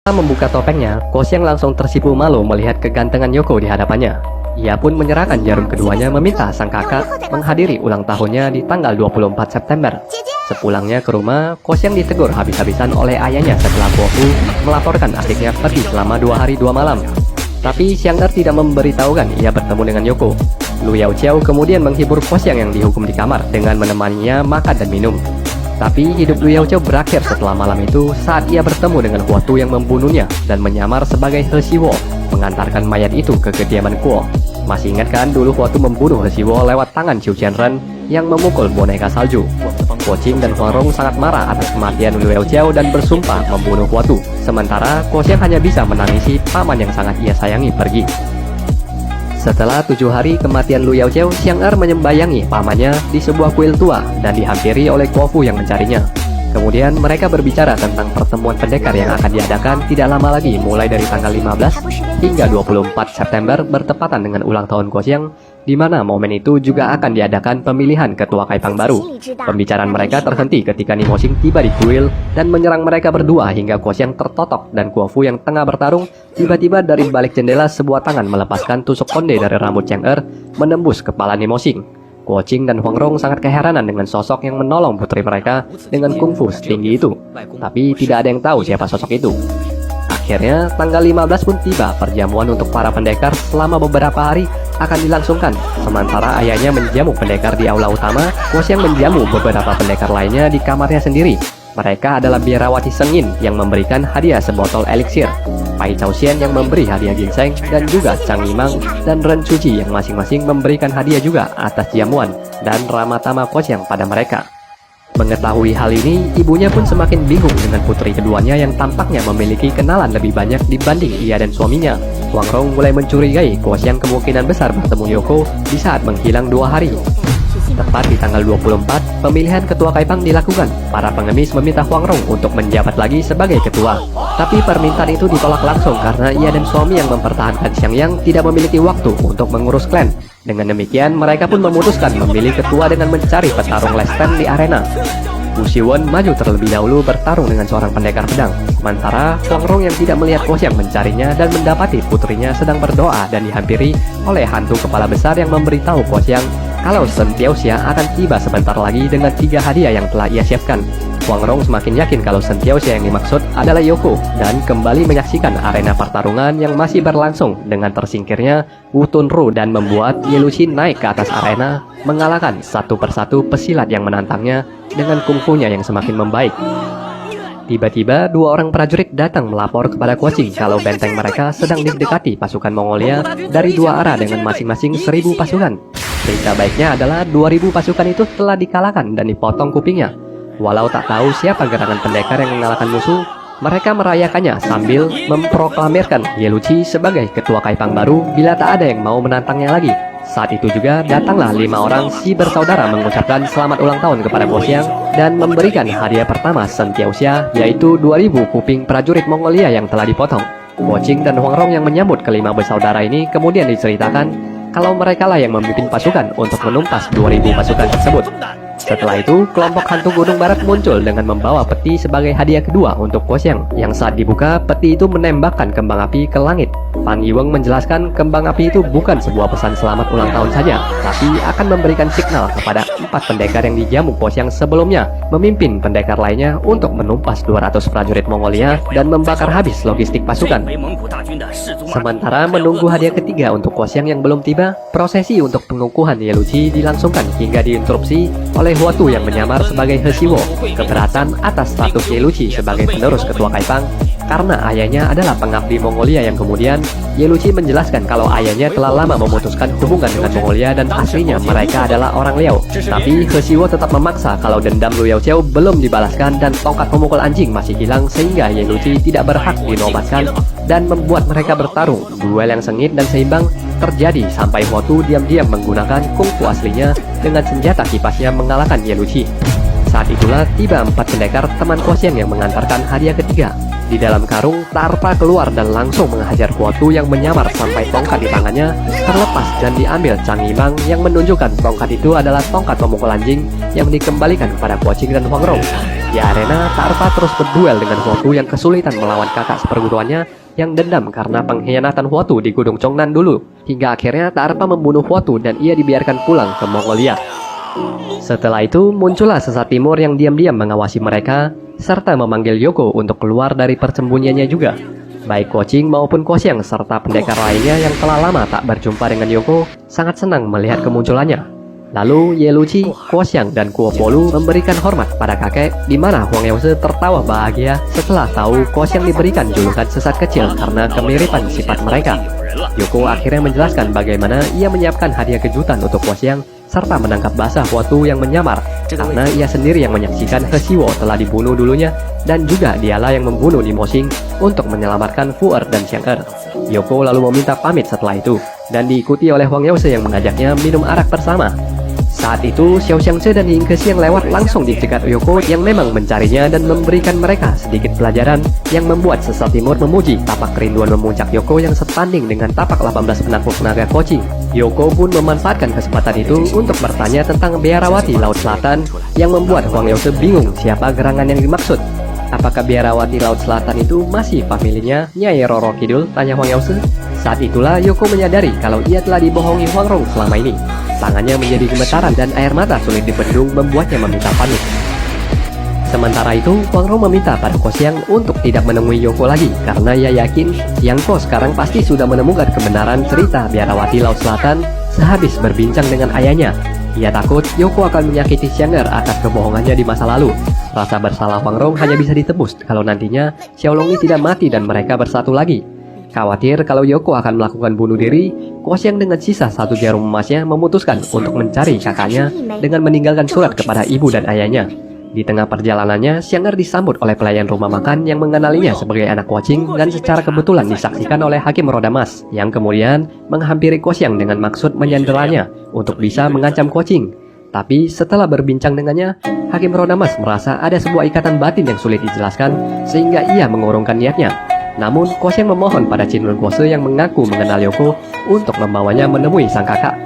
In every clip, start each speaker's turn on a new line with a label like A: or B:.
A: Setelah membuka topengnya, Koxiang langsung tersipu malu melihat kegantengan Yoko di hadapannya. Ia pun menyerahkan jarum keduanya meminta sang kakak menghadiri ulang tahunnya di tanggal 24 September. Sepulangnya ke rumah, Koxiang ditegur habis-habisan oleh ayahnya setelah Guofu melaporkan adiknya pergi selama 2 hari 2 malam. Tapi Xiang'er tidak memberitahukan ia bertemu dengan Yoko. Lu Yaoqiao kemudian menghibur Koxiang yang dihukum di kamar dengan menemaninya makan dan minum. Tapi hidup Lu Yaoqiao berakhir setelah malam itu saat ia bertemu dengan Huotu yang membunuhnya dan menyamar sebagai He Xiwo, mengantarkan mayat itu ke kediaman Kuo. Masih ingat kan dulu Huotu membunuh He Xiwo lewat tangan Qiu Qianren yang memukul boneka salju. Guo Qing dan Huang Rong sangat marah atas kematian Lu Yaoqiao dan bersumpah membunuh Huotu. Sementara Koxiang hanya bisa menangisi paman yang sangat ia sayangi pergi. Setelah 7 hari kematian Lu Yaoqiao, Xiang'er menyembayangi pamannya di sebuah kuil tua dan dihampiri oleh Guofu yang mencarinya. Kemudian mereka berbicara tentang pertemuan pendekar yang akan diadakan tidak lama lagi mulai dari tanggal 15 hingga 24 September bertepatan dengan ulang tahun Koxiang, di mana momen itu juga akan diadakan pemilihan ketua Kaipang baru. Pembicaraan mereka terhenti ketika Nimoxing tiba di kuil dan menyerang mereka berdua hingga Koxiang tertotok dan Guofu yang tengah bertarung tiba-tiba dari balik jendela sebuah tangan melepaskan tusuk konde dari rambut Xiang'er menembus kepala Nimoxing. Guo Qing dan Huang Rong sangat keheranan dengan sosok yang menolong putri mereka dengan kungfu setinggi itu. Tapi tidak ada yang tahu siapa sosok itu. Akhirnya tanggal 15 pun tiba. Perjamuan untuk para pendekar selama beberapa hari akan dilangsungkan. Sementara ayahnya menjamu pendekar di aula utama, Koxiang menjamu beberapa pendekar lainnya di kamarnya sendiri. Mereka adalah biarawati Sengin yang memberikan hadiah sebotol eliksir, Pai Chaoxian yang memberi hadiah ginseng, dan juga Chang Yimang dan Ren Chuji yang masing-masing memberikan hadiah juga atas jamuan dan Ramatama Koxiang pada mereka. Mengetahui hal ini, ibunya pun semakin bingung dengan putri keduanya yang tampaknya memiliki kenalan lebih banyak dibanding ia dan suaminya. Huang Rong mulai mencurigai Koxiang kemungkinan besar bertemu Yoko di saat menghilang 2 hari. Tepat di tanggal 24, pemilihan ketua Kaipang dilakukan. Para pengemis meminta Huang Rong untuk menjabat lagi sebagai ketua. Tapi permintaan itu ditolak langsung karena ia dan suami yang mempertahankan Xiangyang tidak memiliki waktu untuk mengurus klan. Dengan demikian, mereka pun memutuskan memilih ketua dengan mencari petarung Lesten di arena. Wu Shiwen maju terlebih dahulu bertarung dengan seorang pendekar pedang. Sementara Huang Rong yang tidak melihat Koxiang mencarinya dan mendapati putrinya sedang berdoa dan dihampiri oleh hantu kepala besar yang memberitahu Koxiang kalau Shen Tiaoxia akan tiba sebentar lagi dengan 3 hadiah yang telah ia siapkan. Huang Rong semakin yakin kalau Shen Tiaoxia yang dimaksud adalah Yoko dan kembali menyaksikan arena pertarungan yang masih berlangsung dengan tersingkirnya Wu Tunru dan membuat Ye Luqin naik ke atas arena mengalahkan satu persatu pesilat yang menantangnya dengan kungfunya yang semakin membaik. Tiba-tiba 2 orang prajurit datang melapor kepada Koxing kalau benteng mereka sedang didekati pasukan Mongolia dari 2 arah dengan masing-masing 1000 pasukan. Berita baiknya adalah 2000 pasukan itu telah dikalahkan dan dipotong kupingnya. Walau tak tahu siapa gerangan pendekar yang mengalahkan musuh, mereka merayakannya sambil memproklamirkan Ye Luqi sebagai ketua Kaipang baru bila tak ada yang mau menantangnya lagi. Saat itu juga datanglah 5 orang si bersaudara mengucapkan selamat ulang tahun kepada Koxiang dan memberikan hadiah pertama Shen Tiaoxia, yaitu 2000 kuping prajurit Mongolia yang telah dipotong. Guo Qing dan Huang Rong yang menyambut kelima bersaudara ini kemudian diceritakan kalau mereka lah yang memimpin pasukan untuk menumpas 2000 pasukan tersebut. Setelah itu, kelompok hantu Gunung Barat muncul dengan membawa peti sebagai hadiah kedua untuk Koxiang. Yang saat dibuka, peti itu menembakkan kembang api ke langit. Pan Yiweng menjelaskan kembang api itu bukan sebuah pesan selamat ulang tahun saja, tapi akan memberikan signal kepada 4 pendekar yang dijamu Koxiang sebelumnya, memimpin pendekar lainnya untuk menumpas 200 prajurit Mongolia dan membakar habis logistik pasukan. Sementara menunggu hadiah ketiga untuk Koxiang yang belum tiba, prosesi untuk pengukuhan Ye Luqi dilangsungkan hingga diinterupsi oleh Huotu yang menyamar sebagai He Xiwo, keberatan atas status Ye Luqi sebagai penerus ketua Kaipang karena ayahnya adalah pengabdi Mongolia yang kemudian Ye Luqi menjelaskan kalau ayahnya telah lama memutuskan hubungan dengan Mongolia dan aslinya mereka adalah orang Liao. Tapi He Xiwo tetap memaksa kalau dendam Lu Yaoqiao belum dibalaskan dan tongkat pemukul anjing masih hilang sehingga Ye Luqi tidak berhak dinobatkan dan membuat mereka bertarung. Duel yang sengit dan seimbang terjadi sampai Huotu diam-diam menggunakan kungfu aslinya dengan senjata kipasnya mengalahkan Ye Luqi. Saat itulah tiba 4 pendekar teman Koxiang yang mengantarkan hadiah ketiga. Di dalam karung, Tarpa keluar dan langsung menghajar Huotu yang menyamar sampai tongkat di tangannya terlepas dan diambil Chang Yimang yang menunjukkan tongkat itu adalah tongkat pemukul anjing yang dikembalikan kepada Kuo-Ching dan Huang Rong. Di arena, Tarpa terus berduel dengan Huotu yang kesulitan melawan kakak seperguruannya yang dendam karena pengkhianatan Huotu di Gunung Chongnan dulu. Hingga akhirnya Tarpa membunuh Huotu dan ia dibiarkan pulang ke Mongolia. Setelah itu, muncullah sesat timur yang diam-diam mengawasi mereka, serta memanggil Yoko untuk keluar dari persembunyiannya juga. Baik Kuo-Ching maupun Kuo Xiang serta pendekar lainnya yang telah lama tak berjumpa dengan Yoko sangat senang melihat kemunculannya. Lalu Ye Luqi, Kuo Xiang, dan Kuo Polu memberikan hormat pada kakek, di mana Huang Yaozi tertawa bahagia setelah tahu Kuo Xiang diberikan julukan sesat kecil karena kemiripan sifat mereka. Yoko akhirnya menjelaskan bagaimana ia menyiapkan hadiah kejutan untuk Kuo Xiang serta menangkap basah Huotu yang menyamar karena ia sendiri yang menyaksikan He Xiwo telah dibunuh dulunya dan juga dialah yang membunuh Nimo Xing untuk menyelamatkan Fu Er dan Xiang Er. Yoko lalu meminta pamit setelah itu dan diikuti oleh Huang Yaozi yang mengajaknya minum arak bersama. Saat itu, Xiao Xiangce dan Ying Kexi yang lewat langsung dicegat Yoko yang memang mencarinya dan memberikan mereka sedikit pelajaran yang membuat sesat timur memuji tapak kerinduan memuncak Yoko yang setanding dengan tapak 18 penakluk naga Kuo-Ching. Yoko pun memanfaatkan kesempatan itu untuk bertanya tentang biarawati Laut Selatan yang membuat Huang Yaozi bingung siapa gerangan yang dimaksud. Apakah biarawati Laut Selatan itu masih familinya Nyai Roro Kidul? Tanya Huang Yaozi. Saat itulah Yoko menyadari kalau ia telah dibohongi Huang Rong selama ini. Tangannya menjadi gemetaran dan air mata sulit dibendung membuatnya meminta pamit. Sementara itu, Huang Rong meminta pada Kuo Xiang untuk tidak menemui Yoko lagi karena ia yakin Yang Ko sekarang pasti sudah menemukan kebenaran cerita biarawati Laut Selatan sehabis berbincang dengan ayahnya. Ia takut Yoko akan menyakiti Xiang Er atas kebohongannya di masa lalu. Rasa bersalah Huang Rong hanya bisa ditebus kalau nantinya Xiaolongyi tidak mati dan mereka bersatu lagi. Khawatir kalau Yoko akan melakukan bunuh diri, Kuo Xiang dengan sisa satu jarum emasnya memutuskan untuk mencari kakaknya dengan meninggalkan surat kepada ibu dan ayahnya. Di tengah perjalanannya, Xiang Er disambut oleh pelayan rumah makan yang mengenalinya sebagai anak Kuo-Ching dan secara kebetulan disaksikan oleh Hakim Rodamas yang kemudian menghampiri Kuo Xiang dengan maksud menyanderanya untuk bisa mengancam Kuo-Ching. Tapi setelah berbincang dengannya, Hakim Rodamas merasa ada sebuah ikatan batin yang sulit dijelaskan sehingga ia mengurungkan niatnya. Namun, Kuo Xiang memohon pada Qin Lun Kuose yang mengaku mengenal Yoko untuk membawanya menemui sang kakak.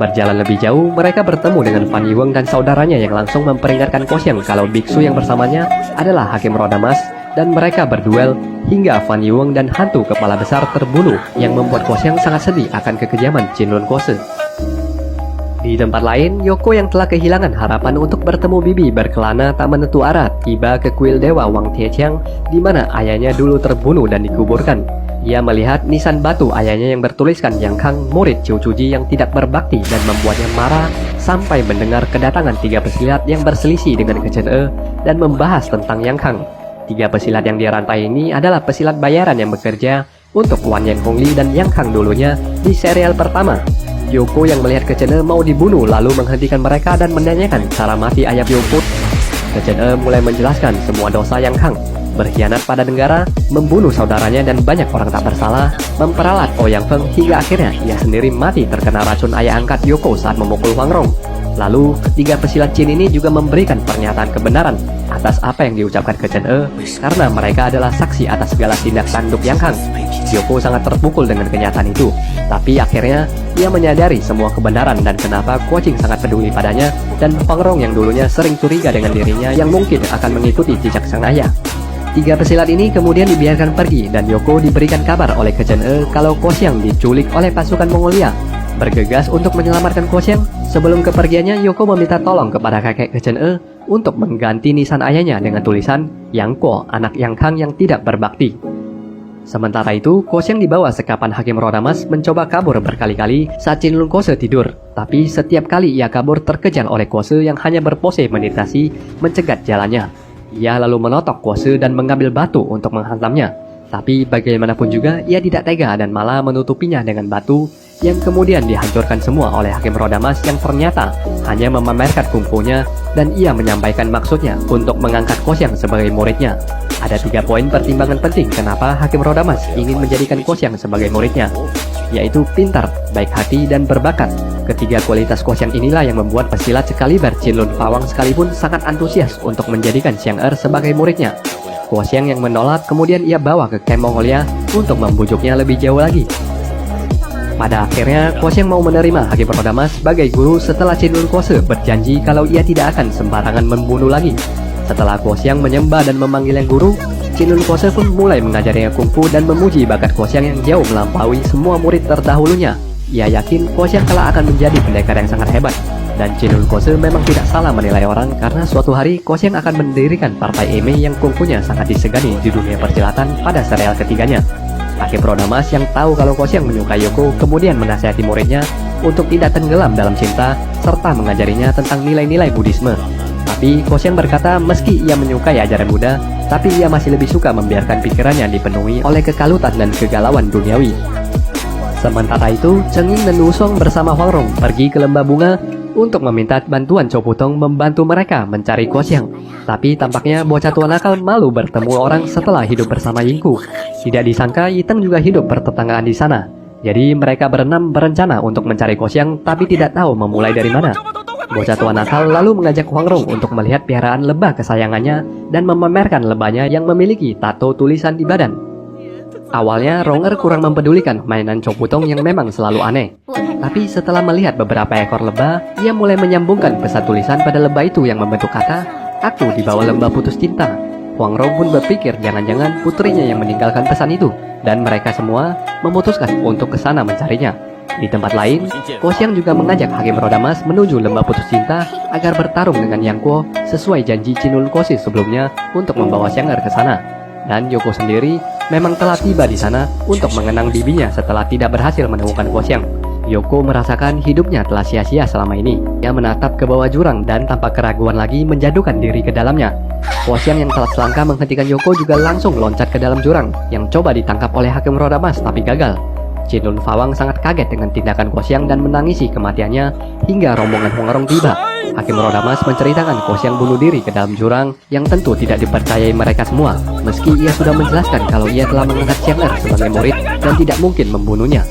A: Berjalan lebih jauh, mereka bertemu dengan Fan Yiweng dan saudaranya yang langsung memperingatkan Kuo Xiang kalau biksu yang bersamanya adalah Hakim Rodamas dan mereka berduel hingga Fan Yiweng dan hantu kepala besar terbunuh yang membuat Kuo Xiang sangat sedih akan kekejaman Qin Lun Kuose. Di tempat lain, Yoko yang telah kehilangan harapan untuk bertemu bibi berkelana tak menentu arah tiba ke kuil dewa Wang Tietjiang di mana ayahnya dulu terbunuh dan dikuburkan. Ia melihat nisan batu ayahnya yang bertuliskan Yang Kang, murid Ciu Chuji yang tidak berbakti dan membuatnya marah sampai mendengar kedatangan 3 pesilat yang berselisih dengan Ke Chen E dan membahas tentang Yang Kang. 3 pesilat yang dirantai ini adalah pesilat bayaran yang bekerja untuk Wan Yang Hongli dan Yang Kang dulunya di serial pertama. Yoko yang melihat Ke Chen E mau dibunuh lalu menghentikan mereka dan menanyakan cara mati ayah Yoko. Ke Chen E mulai menjelaskan semua dosa Yang Kang, berkhianat pada negara, membunuh saudaranya dan banyak orang tak bersalah, memperalat Ouyang Feng hingga akhirnya ia sendiri mati terkena racun ayah angkat Yoko saat memukul Huang Rong. Lalu, 3 pesilat Qin ini juga memberikan pernyataan kebenaran atas apa yang diucapkan Ke Chen E karena mereka adalah saksi atas segala tindak tanduk Yang Kang. Yoko sangat terpukul dengan kenyataan itu, tapi akhirnya ia menyadari semua kebenaran dan kenapa Kuo-Ching sangat peduli padanya dan Huang Rong yang dulunya sering curiga dengan dirinya yang mungkin akan mengikuti jejak sang ayah. 3 pesilat ini kemudian dibiarkan pergi dan Yoko diberikan kabar oleh Ke Chen E kalau Kuo Xiang diculik oleh pasukan Mongolia. Bergegas untuk menyelamatkan Kuo Xiang, sebelum kepergiannya Yoko meminta tolong kepada kakek Ke Chen E untuk mengganti nisan ayahnya dengan tulisan Yang Kuo, anak Yang Kang yang tidak berbakti. Sementara itu, Kuo Xiang dibawa sekapan Hakim Rodamas mencoba kabur berkali-kali saat Qin Lun Kuose tidur. Tapi setiap kali ia kabur terkejar oleh Kuose yang hanya berpose meditasi mencegat jalannya. Ia lalu menotok Kuose dan mengambil batu untuk menghantamnya. Tapi bagaimanapun juga ia tidak tega dan malah menutupinya dengan batu yang kemudian dihancurkan semua oleh Hakim Rodamas yang ternyata hanya memamerkan kungfunya dan ia menyampaikan maksudnya untuk mengangkat Kuo Xiang sebagai muridnya. Ada 3 poin pertimbangan penting kenapa Hakim Rodamas ingin menjadikan Kuo Xiang sebagai muridnya, yaitu pintar, baik hati, dan berbakat. Ketiga kualitas Kuo Xiang inilah yang membuat pesilat sekaliber Qin Lun Pawang sekalipun sangat antusias untuk menjadikan Xiang Er sebagai muridnya. Guo Xiang yang menolak kemudian ia bawa ke camp Mongolia untuk membujuknya lebih jauh lagi. Pada akhirnya, Guo Xiang mau menerima Hakim Rodamas sebagai guru setelah Qinlun Kuose berjanji kalau ia tidak akan sembarangan membunuh lagi. Setelah Guo Xiang menyembah dan memanggilnya guru, Qinlun Kuose pun mulai mengajarinya kungfu dan memuji bakat Guo Xiang yang jauh melampaui semua murid terdahulunya. Ia yakin Guo Xiang kelak akan menjadi pendekar yang sangat hebat. Dan Qinlun Kuose memang tidak salah menilai orang karena suatu hari Guo Xiang akan mendirikan partai Emei yang kungfunya sangat disegani di dunia persilatan pada serial ketiganya. Hakim Rodamas yang tahu kalau Guo Xiang menyukai Yoko kemudian menasihati muridnya untuk tidak tenggelam dalam cinta serta mengajarinya tentang nilai-nilai Buddhisme. Tapi Guo Xiang berkata meski ia menyukai ajaran Buddha, tapi ia masih lebih suka membiarkan pikirannya dipenuhi oleh kekalutan dan kegalauan duniawi. Sementara itu, Cheng Ying dan Wu Song bersama Huang Rong pergi ke lembah bunga untuk meminta bantuan Chow Putong membantu mereka mencari Guo Xiang. Tapi tampaknya bocah tua nakal malu bertemu orang setelah hidup bersama Yingku. Tidak disangka Yiteng juga hidup bertetanggaan di sana. Jadi mereka berenam berencana untuk mencari Guo Xiang tapi tidak tahu memulai dari mana. Bocah tua nakal lalu mengajak Huang Rong untuk melihat piaraan lebah kesayangannya dan memamerkan lebahnya yang memiliki tato tulisan di badan. Awalnya Ronger kurang mempedulikan mainan Chow Putong yang memang selalu aneh. Tapi setelah melihat beberapa ekor lebah, ia mulai menyambungkan pesan tulisan pada lebah itu yang membentuk kata, "Aku dibawa lembah putus cinta." Huang Rong pun berpikir jangan-jangan putrinya yang meninggalkan pesan itu, dan mereka semua memutuskan untuk ke sana mencarinya. Di tempat lain, Guo Xiang juga mengajak Hakim Rodamas menuju lembah putus cinta agar bertarung dengan Yang Guo sesuai janji Qinlun Kuose sebelumnya untuk membawa Xiang'er ke sana. Dan Yoko sendiri memang telah tiba di sana untuk mengenang bibinya setelah tidak berhasil menemukan Guo Xiang. Yoko merasakan hidupnya telah sia-sia selama ini. Ia menatap ke bawah jurang dan tanpa keraguan lagi menjadukan diri ke dalamnya. Guo Xiang yang telah selangkah menghentikan Yoko juga langsung loncat ke dalam jurang yang coba ditangkap oleh Hakim Rodamas tapi gagal. Qinlun Fawang sangat kaget dengan tindakan Guo Xiang dan menangisi kematiannya hingga rombongan Huang Rong tiba. Hakim Rodamas menceritakan Guo Xiang bunuh diri ke dalam jurang yang tentu tidak dipercayai mereka semua, meski ia sudah menjelaskan kalau ia telah mengangkat Xiang'er sebagai murid dan tidak mungkin membunuhnya.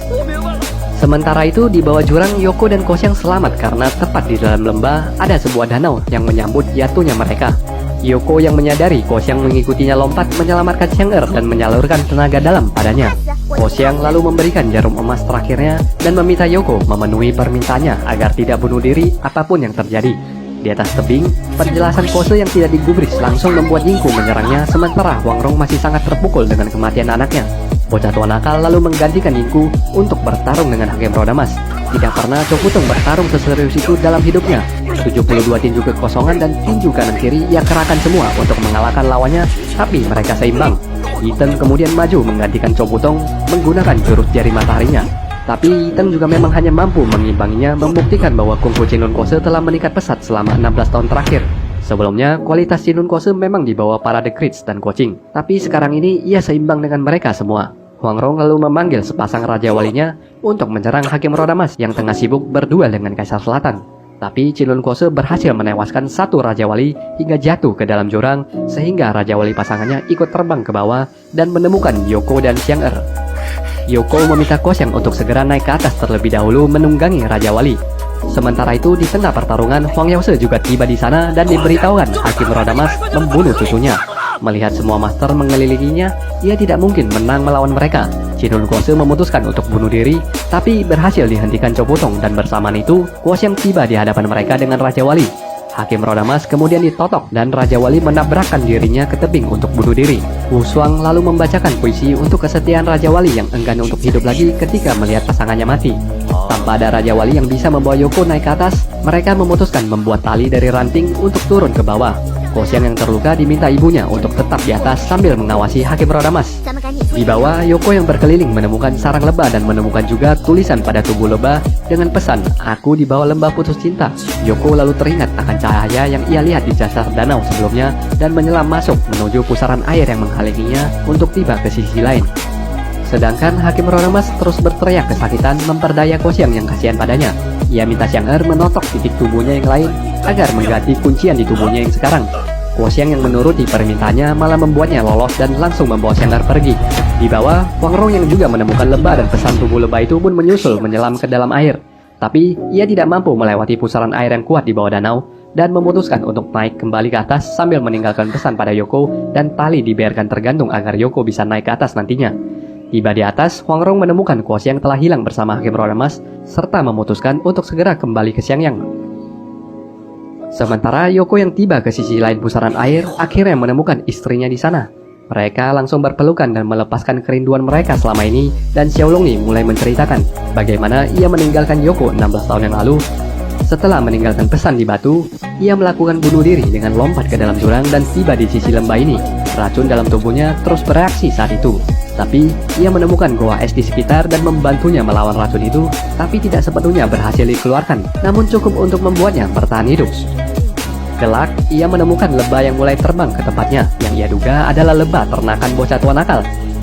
A: Sementara itu di bawah jurang, Yoko dan Guo Xiang selamat karena tepat di dalam lembah ada sebuah danau yang menyambut jatuhnya mereka. Yoko yang menyadari Guo Xiang mengikutinya lompat menyelamatkan Xiang'er dan menyalurkan tenaga dalam padanya. Guo Xiang lalu memberikan jarum emas terakhirnya dan meminta Yoko memenuhi permintaannya agar tidak bunuh diri apapun yang terjadi. Di atas tebing, penjelasan Kuose yang tidak digubris langsung membuat Yingku menyerangnya sementara Huang Rong masih sangat terpukul dengan kematian anaknya. Bocah tua nakal lalu menggantikan Yingku untuk bertarung dengan Hakim Rodamas. Tidak pernah Chow Putong bertarung seserius itu dalam hidupnya. 72 tinju kekosongan dan tinju kanan kiri ia kerahkan semua untuk mengalahkan lawannya, tapi mereka seimbang. Yiteng kemudian maju menggantikan Chow Putong menggunakan jurus jari mataharinya. Tapi Yiteng juga memang hanya mampu mengimbanginya, membuktikan bahwa kungfu Qinlun Kuose telah meningkat pesat selama 16 tahun terakhir. Sebelumnya, kualitas Qinlun Kuose memang di bawah para The Crits dan Kuching, tapi sekarang ini ia seimbang dengan mereka semua. Huang Rong lalu memanggil sepasang raja walinya untuk menyerang Hakim Rodamas yang tengah sibuk berduel dengan Kaisar Selatan. Tapi Qinlun Kuose berhasil menewaskan satu raja wali hingga jatuh ke dalam jurang, sehingga raja wali pasangannya ikut terbang ke bawah dan menemukan Yoko dan Xiang'er. Yoko meminta Guo Xiang untuk segera naik ke atas terlebih dahulu menunggangi raja wali. Sementara itu di tengah pertarungan, Huang Yause juga tiba di sana dan diberitahukan Hakim Rodamas membunuh cucunya. Melihat semua master mengelilinginya, ia tidak mungkin menang melawan mereka. Qinlun Kuose memutuskan untuk bunuh diri, tapi berhasil dihentikan Chow Putong dan bersamaan itu, Guo Xiang tiba di hadapan mereka dengan Raja Wali. Hakim Rodamas kemudian ditotok dan Raja Wali menabrakkan dirinya ke tebing untuk bunuh diri. Wu Shuang lalu membacakan puisi untuk kesetiaan Raja Wali yang enggan untuk hidup lagi ketika melihat pasangannya mati. Tanpa ada Raja Wali yang bisa membawa Yoko naik ke atas, mereka memutuskan membuat tali dari ranting untuk turun ke bawah. Guo Xiang yang terluka diminta ibunya untuk tetap di atas sambil mengawasi Hakim Rodamas. Di bawah, Yoko yang berkeliling menemukan sarang lebah dan menemukan juga tulisan pada tubuh lebah dengan pesan, "Aku di bawah lembah putus cinta." Yoko lalu teringat akan cahaya yang ia lihat di dasar danau sebelumnya dan menyelam masuk menuju pusaran air yang menghalanginya untuk tiba ke sisi lain. Sedangkan Hakim Rodamas terus berteriak kesakitan memperdaya Guo Xiang yang kasihan padanya. Ia minta Xiang'er menotok titik tubuhnya yang lain agar mengganti kuncian di tubuhnya yang sekarang. Guo Xiang yang menuruti permintaannya malah membuatnya lolos dan langsung membawa Xiang'er pergi. Di bawah, Huang Rong yang juga menemukan lebah dan pesan tubuh lebah itu pun menyusul menyelam ke dalam air. Tapi ia tidak mampu melewati pusaran air yang kuat di bawah danau dan memutuskan untuk naik kembali ke atas sambil meninggalkan pesan pada Yoko dan tali dibiarkan tergantung agar Yoko bisa naik ke atas nantinya. Tiba di atas, Huang Rong menemukan Guo Xiang telah hilang bersama Hakim Roda Emas serta memutuskan untuk segera kembali ke Xiangyang. Sementara Yoko yang tiba ke sisi lain pusaran air akhirnya menemukan istrinya di sana. Mereka langsung berpelukan dan melepaskan kerinduan mereka selama ini, dan Xiaolongyi mulai menceritakan bagaimana ia meninggalkan Yoko 16 tahun yang lalu. Setelah meninggalkan pesan di batu, ia melakukan bunuh diri dengan lompat ke dalam jurang dan tiba di sisi lembah ini. Racun dalam tubuhnya terus bereaksi saat itu. Tapi, ia menemukan goa es di sekitar dan membantunya melawan racun itu, tapi tidak sepenuhnya berhasil dikeluarkan, namun cukup untuk membuatnya bertahan hidup. Kelak, ia menemukan lebah yang mulai terbang ke tempatnya, yang ia duga adalah lebah ternakan bocah tua nakal.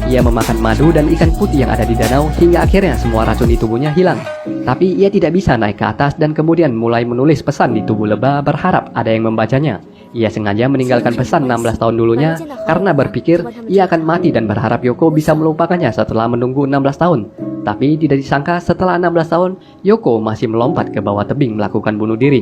A: Ia memakan madu dan ikan putih yang ada di danau hingga akhirnya semua racun di tubuhnya hilang. Tapi ia tidak bisa naik ke atas dan kemudian mulai menulis pesan di tubuh lebah berharap ada yang membacanya. Ia sengaja meninggalkan pesan 16 tahun dulunya karena berpikir ia akan mati dan berharap Yoko bisa melupakannya setelah menunggu 16 tahun. Tapi tidak disangka setelah 16 tahun, Yoko masih melompat ke bawah tebing melakukan bunuh diri.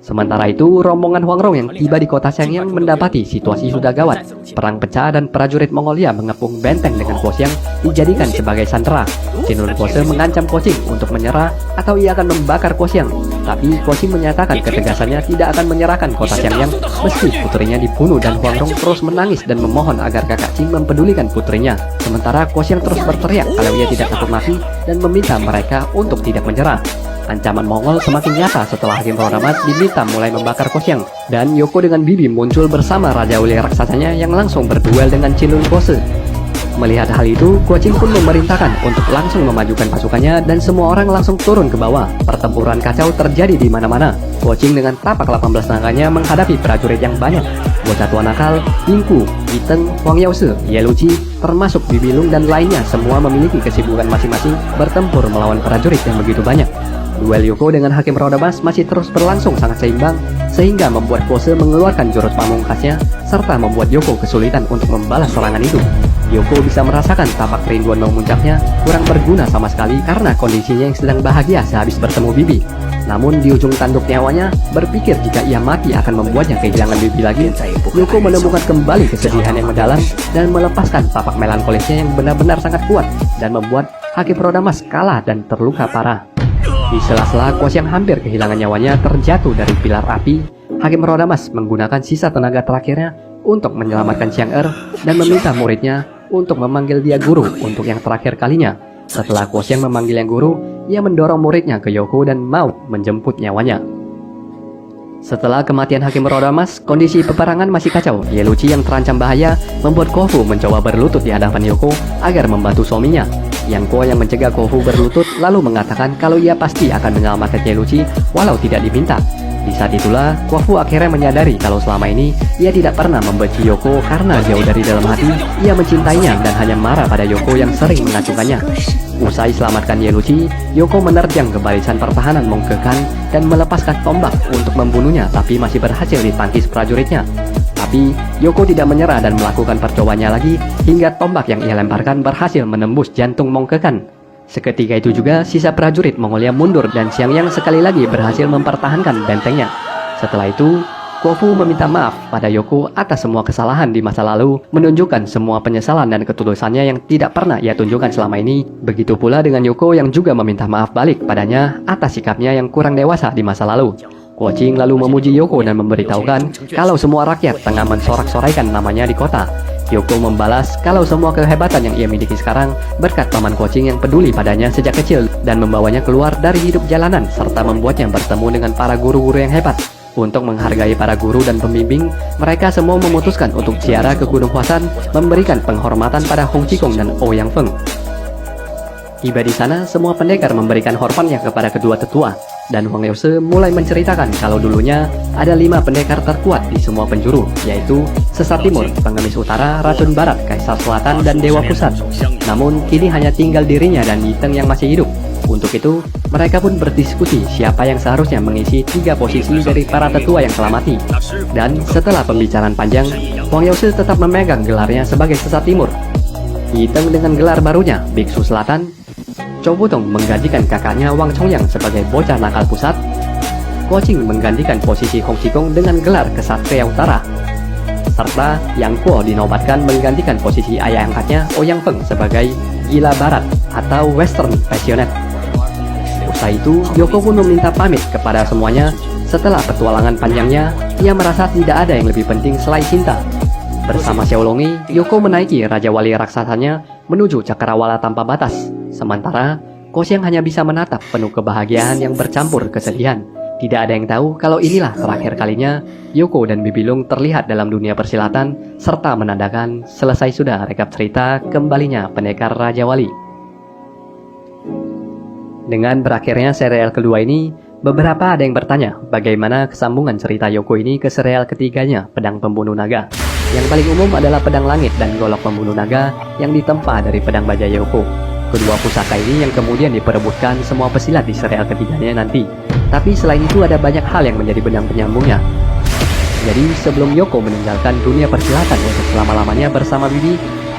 A: Sementara itu, rombongan Huang Rong yang tiba di kota Xiangyang mendapati situasi sudah gawat. Perang pecah dan prajurit Mongolia mengepung benteng dengan Guo Xiang dijadikan sebagai sandera. Qin Lun Pose mengancam Guo Qing untuk menyerah atau ia akan membakar Guo Xiang. Tapi Guo Qing menyatakan ketegasannya tidak akan menyerahkan kota Xiangyang meski putrinya dibunuh, dan Huang Rong terus menangis dan memohon agar kakak Qing mempedulikan putrinya. Sementara Guo Xiang terus berteriak kalau ia tidak takut mati dan meminta mereka untuk tidak menyerah. Ancaman Mongol semakin nyata setelah Hakim Roda Emas diminta mulai membakar Guo Xiang, dan Yoko dengan Bibi muncul bersama Raja Uli raksasanya yang langsung berduel dengan Qin Lun Pose. Melihat hal itu, Guo Qing pun memerintahkan untuk langsung memajukan pasukannya dan semua orang langsung turun ke bawah. Pertempuran kacau terjadi di mana-mana. Guo Qing dengan tapak 18 tangannya menghadapi prajurit yang banyak. Bocah tua nakal, Yingku, Yiteng, Huang Yaoshi, Ye Luqi, termasuk Bibi Lung dan lainnya semua memiliki kesibukan masing-masing bertempur melawan prajurit yang begitu banyak. Duel Yoko dengan Hakim Roda Emas masih terus berlangsung sangat seimbang, sehingga membuat Pose mengeluarkan jurus pamungkasnya, serta membuat Yoko kesulitan untuk membalas serangan itu. Yoko bisa merasakan tapak kerinduan memuncaknya kurang berguna sama sekali karena kondisinya yang sedang bahagia sehabis bertemu Bibi. Namun di ujung tanduk nyawanya, berpikir jika ia mati akan membuatnya kehilangan Bibi lagi, Yoko menemukan kembali kesedihan yang mendalam dan melepaskan tapak melankolisnya yang benar-benar sangat kuat dan membuat Hakim Roda Emas kalah dan terluka parah. Di sela-sela Guo Xiang hampir kehilangan nyawanya terjatuh dari pilar api, Hakim Roda Emas menggunakan sisa tenaga terakhirnya untuk menyelamatkan Xiang Er dan meminta muridnya untuk memanggil dia guru untuk yang terakhir kalinya. Setelah Guo Xiang memanggil yang guru, ia mendorong muridnya ke Yoko dan mau menjemput nyawanya. Setelah kematian Hakim Roda Emas, kondisi peperangan masih kacau. Ye Luqi yang terancam bahaya membuat Koufu mencoba berlutut di hadapan Yoko agar membantu suaminya. Yang Guo yang mencegah Koufu berlutut lalu mengatakan kalau ia pasti akan menyelamatkan Ye Luqi walau tidak diminta. Di saat itulah, Koufu akhirnya menyadari kalau selama ini ia tidak pernah membenci Yoko karena jauh dari dalam hati ia mencintainya dan hanya marah pada Yoko yang sering mengacungkannya. Usai selamatkan Ye Luqi, Yoko menerjang ke barisan pertahanan Mongkekan dan melepaskan tombak untuk membunuhnya, tapi masih berhasil ditangkis prajuritnya. Tapi Yoko tidak menyerah dan melakukan percobaannya lagi hingga tombak yang ia lemparkan berhasil menembus jantung Mongkekan. Seketika itu juga sisa prajurit Mongolia mundur dan Xiangyang sekali lagi berhasil mempertahankan bentengnya. Setelah itu, Koufu meminta maaf pada Yoko atas semua kesalahan di masa lalu, menunjukkan semua penyesalan dan ketulusannya yang tidak pernah ia tunjukkan selama ini. Begitu pula dengan Yoko yang juga meminta maaf balik padanya atas sikapnya yang kurang dewasa di masa lalu. Guo Qing lalu memuji Yoko dan memberitahukan kalau semua rakyat tengah mensorak-soraikan namanya di kota. Yoko membalas kalau semua kehebatan yang ia miliki sekarang berkat paman Guo Qing yang peduli padanya sejak kecil dan membawanya keluar dari hidup jalanan serta membuatnya bertemu dengan para guru-guru yang hebat. Untuk menghargai para guru dan pembimbing, mereka semua memutuskan untuk ziarah ke Gunung Huasan memberikan penghormatan pada Hong Qikong dan Ouyang Feng. Tiba di sana, semua pendekar memberikan hormatnya kepada kedua tetua, dan Huang Yaoshi mulai menceritakan kalau dulunya ada 5 pendekar terkuat di semua penjuru, yaitu Sesat Timur, Pengemis Utara, Racun Barat, Kaisar Selatan, dan Dewa Pusat. Namun kini hanya tinggal dirinya dan Yiteng yang masih hidup. Untuk itu, mereka pun berdiskusi siapa yang seharusnya mengisi 3 posisi dari para tetua yang telah mati. Dan setelah pembicaraan panjang, Huang Yaoshi tetap memegang gelarnya sebagai Sesat Timur. Yiteng dengan gelar barunya, Biksu Selatan. Chou Putong menggantikan kakaknya Wang Chongyang sebagai bocah nakal pusat. Guo Qing menggantikan posisi Hong Xigong dengan gelar Kesatria Utara. Serta Yang Guo dinobatkan menggantikan posisi ayah angkatnya Ouyang Feng sebagai Gila Barat atau Western Passionate. Usai itu, Yoko pun meminta pamit kepada semuanya. Setelah petualangan panjangnya, ia merasa tidak ada yang lebih penting selain cinta. Bersama Xiaolongi, Yoko menaiki Raja Wali raksasanya menuju cakrawala tanpa batas. Sementara, Guo Xiang hanya bisa menatap penuh kebahagiaan yang bercampur kesedihan. Tidak ada yang tahu kalau inilah terakhir kalinya Yoko dan Bibilung terlihat dalam dunia persilatan, serta menandakan selesai sudah rekap cerita kembalinya pendekar Raja Wali. Dengan berakhirnya serial kedua ini, beberapa ada yang bertanya bagaimana kesambungan cerita Yoko ini ke serial ketiganya, Pedang Pembunuh Naga. Yang paling umum adalah pedang langit dan golok pembunuh naga yang ditempa dari pedang baja Yoko. Kedua pusaka ini yang kemudian diperebutkan semua pesilat di serial ketiganya nanti. Tapi selain itu ada banyak hal yang menjadi benang penyambungnya. Jadi sebelum Yoko meninggalkan dunia persilatan untuk selama-lamanya bersama Bibi,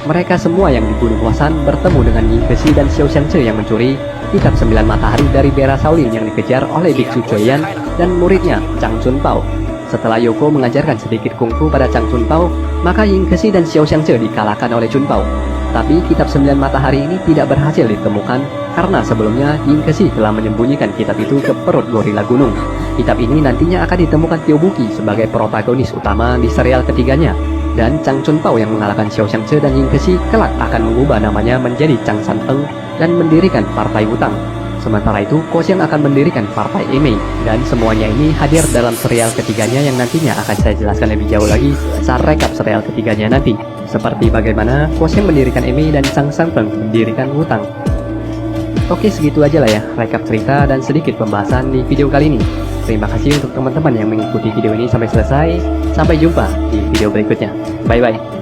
A: mereka semua yang di Gunung Huasan bertemu dengan Ying Kexi dan Xiao Xiangce yang mencuri kitab 9 matahari dari Bera Shaolin yang dikejar oleh Biksu Chuyan dan muridnya Chang Chunpao. Setelah Yoko mengajarkan sedikit kungfu pada Chang Chunpao, maka Ying Kexi dan Xiao Xiangce dikalahkan oleh Chunpao. Tapi kitab 9 matahari ini tidak berhasil ditemukan karena sebelumnya Ying Kexi telah menyembunyikan kitab itu ke perut gorila gunung. Kitab ini nantinya akan ditemukan Tiobuki sebagai protagonis utama di serial ketiganya. Dan Chang Chunpao yang mengalahkan Xiao Xiangce dan Ying Kexi kelak akan mengubah namanya menjadi Chang Sanpeng dan mendirikan Partai Wutang. Sementara itu, Guo Xiang akan mendirikan Partai Emei, dan semuanya ini hadir dalam serial ketiganya yang nantinya akan saya jelaskan lebih jauh lagi saat rekap serial ketiganya nanti. Seperti bagaimana Guo Xiang mendirikan Emei dan Chang Sanpeng mendirikan Wutang. Oke, segitu aja lah ya rekap cerita dan sedikit pembahasan di video kali ini. Terima kasih untuk teman-teman yang mengikuti video ini sampai selesai. Sampai jumpa di video berikutnya. Bye-bye.